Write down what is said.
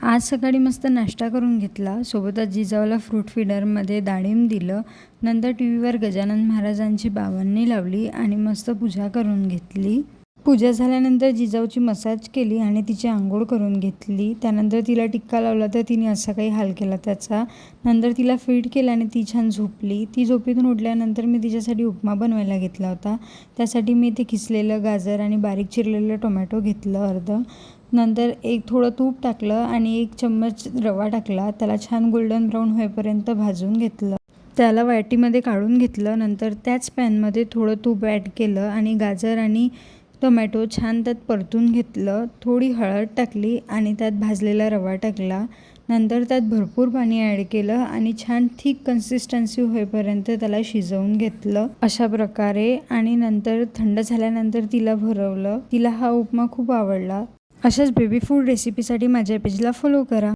आज सकाळी मस्त नाश्ता करून घेतला. सोबतच जिजाऊला फ्रूट फीडरमध्ये डाळिंब दिलं. नंतर टी व्हीवर गजानन महाराजांची बावन्नी लावली आणि मस्त पूजा करून घेतली. पूजा झाल्यानंतर जिजाऊची मसाज केली आणि तिची आंघोळ करून घेतली. त्यानंतर तिला टिक्का लावला तर तिने असा काही हाल केला त्याचा. नंतर तिला फीड केलं आणि ती छान झोपली. ती झोपेतून उठल्यानंतर मी तिच्यासाठी उपमा बनवायला घेतला होता. त्यासाठी मी ते किसलेलं गाजर आणि बारीक चिरलेलं टोमॅटो घेतलं अर्ध. नंतर थोडं तूप टाकलं आणि 1 चम्मच रवा टाकला. त्याला छान गोल्डन ब्राऊन होईपर्यंत भाजून घेतलं. त्याला वाटीमध्ये काढून घेतलं. नंतर त्याच पॅनमध्ये थोडं तूप ॲड केलं आणि गाजर आणि टोमॅटो छान त्यात परतून घेतलं. थोडी हळद टाकली आणि त्यात भाजलेला रवा टाकला. नंतर त्यात भरपूर पाणी ॲड केलं आणि छान थिक कन्सिस्टन्सी होईपर्यंत त्याला शिजवून घेतलं अशा प्रकारे. आणि नंतर थंड झाल्यानंतर तिला भरवलं. तिला हा उपमा खूप आवडला. अशाच बेबी फूड रेसिपीसाठी माझ्या पेजला फॉलो करा.